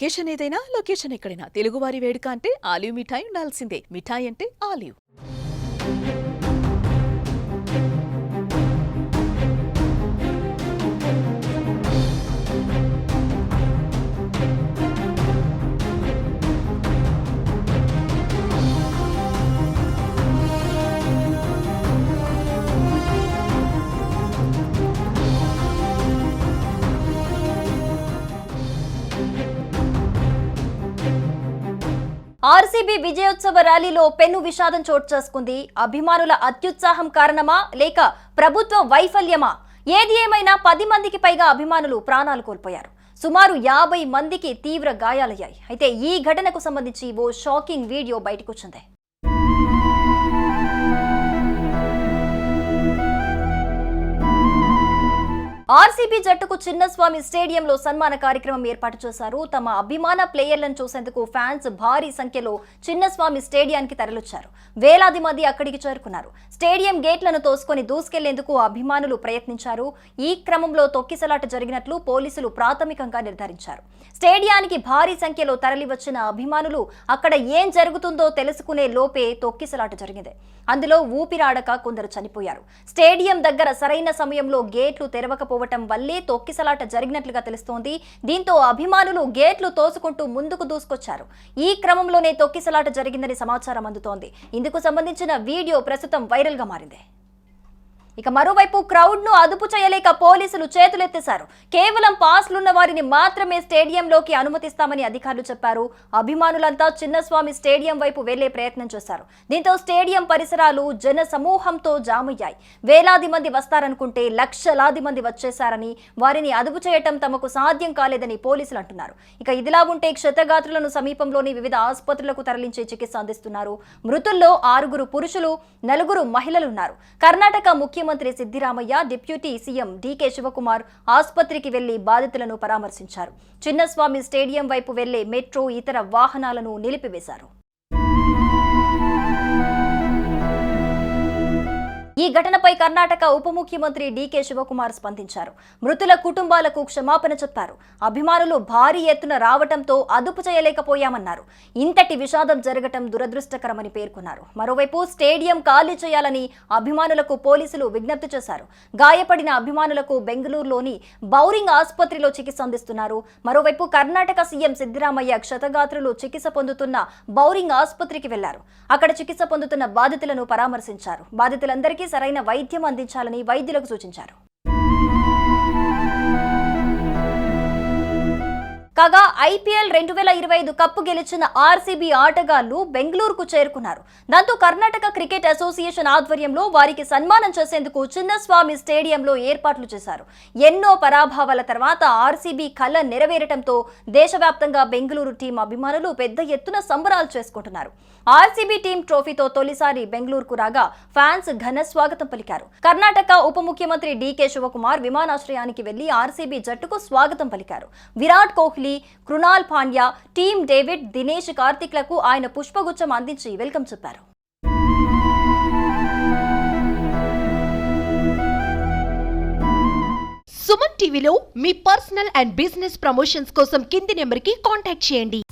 Occasion ఏదైనా location ఎక్కడైనా తెలుగువారి వేడుక అంటే ఆలివ్ మిఠాయి ఉండాల్సిందే. మిఠాయి అంటే ఆలివ్. ఆర్సీబీ విజయోత్సవ ర్యాలీలో పెను విషాదం చోటు చేసుకుంది. అభిమానుల అత్యుత్సాహం కారణమా లేక ప్రభుత్వ వైఫల్యమా? ఏది ఏమైనా 10 మందికి పైగా అభిమానులు ప్రాణాలు కోల్పోయారు. సుమారు 50 మందికి తీవ్ర గాయాలయ్యాయి. అయితే ఈ ఘటనకు సంబంధించి ఓ షాకింగ్ వీడియో బయటకొచ్చింది. ఆర్సీబీ జట్టుకు చిన్నస్వామి స్టేడియంలో సన్మాన కార్యక్రమం ఏర్పాటు చేశారు. తమ అభిమాన ప్లేయర్లను చూసేందుకు ఫ్యాన్స్ భారీ సంఖ్యలో చిన్నస్వామి స్టేడియానికి తరలిచ్చారు. వేలాది మంది అక్కడికి చేరుకున్నారు. స్టేడియం గేట్లను తోసుకొని దూసుకెళ్లేందుకు అభిమానులు ప్రయత్నించారు. ఈ క్రమంలో తొక్కిసలాట జరిగినట్లు పోలీసులు ప్రాథమికంగా నిర్ధారించారు. స్టేడియానికి భారీ సంఖ్యలో తరలివచ్చిన అభిమానులు అక్కడ ఏం జరుగుతుందో తెలుసుకునే లోపే తొక్కిసలాట జరిగింది. అందులో ఊపిరాడక కొందరు చనిపోయారు. స్టేడియం దగ్గర సరైన సమయంలో గేట్లు తెరవకపోవటం వల్లే తొక్కిసలాట జరిగినట్లుగా తెలుస్తోంది. దీంతో అభిమానులు గేట్లు తోసుకుంటూ ముందుకు దూసుకొచ్చారు. ఈ క్రమంలోనే తొక్కిసలాట జరిగిందని సమాచారం అందుతోంది. ఇందుకు సంబంధించిన వీడియో ప్రస్తుతం వైరల్ గా మారింది. ఇక మరోవైపు క్రౌడ్ ను అదుపు చేయలేక పోలీసులు చేతులెత్తేశారు. కేవలం పాస్లున్న వారిని మాత్రమే స్టేడియంలోకి అనుమతిస్తామని అధికారులు చెప్పారు. అభిమానులంతా చిన్నస్వామి స్టేడియం వైపు వెళ్లే ప్రయత్నం చేశారు. దీంతో స్టేడియం పరిసరాలు జన సమూహంతో జామయ్యాయి. వేలాది మంది వస్తారనుకుంటే లక్షలాది మంది వచ్చేశారని, వారిని అదుపు చేయటం తమకు సాధ్యం కాలేదని పోలీసులు అంటున్నారు. ఇక ఇదిలా ఉంటే క్షతగాత్రులను సమీపంలోని వివిధ ఆసుపత్రులకు తరలించి చికిత్స అందిస్తున్నారు. మృతుల్లో 6 పురుషులు, 4 మహిళలున్నారు. కర్ణాటక ముఖ్యమంత్రి Siddaramaiah, deputy CM DK Shivakumar ఆసుపత్రికి వెళ్లి బాధితులను పరామర్శించారు. చిన్నస్వామి స్టేడియం వైపు వెళ్లే మెట్రో, ఇతర వాహనాలను నిలిపివేశారు. ఈ ఘటనపై కర్ణాటక ఉప ముఖ్యమంత్రి డీకే శివకుమార్ స్పందించారు. మృతుల కుటుంబాలకు క్షమాపణ చెప్పారు. అభిమానులు భారీ ఎత్తున రావడంతో అదుపు చేయలేకపోయామన్నారు. ఇంతటి విషాదం జరగటం దురదృష్టకరమని పేర్కొన్నారు. మరోవైపు స్టేడియం ఖాళీ చేయాలని అభిమానులకు పోలీసులు విజ్ఞప్తి చేశారు. గాయపడిన అభిమానులకు బెంగళూరులోని బౌరింగ్ ఆసుపత్రిలో చికిత్స అందిస్తున్నారు. మరోవైపు కర్ణాటక సీఎం సిద్దిరామయ్య క్షతగాత్రులు చికిత్స పొందుతున్న బౌరింగ్ ఆసుపత్రికి వెళ్లారు. అక్కడ చికిత్స పొందుతున్న బాధితులను పరామర్శించారు. బాధితులందరికీ సరైన వైద్యం అందించాలని వైద్యులకు సూచించారు. కాగా ఐపీఎల్ 2025 కప్పు గెలిచిన ఆర్సీబీ ఆటగాళ్లు బెంగళూరుకు చేరుకున్నారు. దాంతో కర్ణాటక క్రికెట్ అసోసియేషన్ ఆధ్వర్యంలో వారికి సన్మానం చేసేందుకు చిన్నస్వామి స్టేడియంలో ఏర్పాట్లు చేశారు. ఎన్నో పరాభవాల తర్వాత ఆర్సీబీ కల నెరవేరటంతో దేశవ్యాప్తంగా బెంగళూరు టీం అభిమానులు పెద్ద ఎత్తున సంబరాలు చేసుకుంటున్నారు. ఆర్సీబీ టీం ట్రోఫీతో తొలిసారి బెంగళూరుకు రాగా ఫ్యాన్స్ ఘన స్వాగతం పలికారు. కర్ణాటక ఉప ముఖ్యమంత్రి డీకే శివకుమార్ విమానాశ్రయానికి వెళ్లి ఆర్సీబీ జట్టుకు స్వాగతం పలికారు. విరాట్ కోహ్లీ, కృణాల్ పాండ్యా, టీం డేవిడ్, దినేష్ కార్తిక్లకు ఆయన పుష్పగుచ్చం అందించి వెల్కమ్ చెప్పారు. సుమన్ టీవీలో మీ పర్సనల్ అండ్ బిజినెస్ ప్రమోషన్స్ కోసం కింది నెంబర్కి కాంటాక్ట్ చేయండి.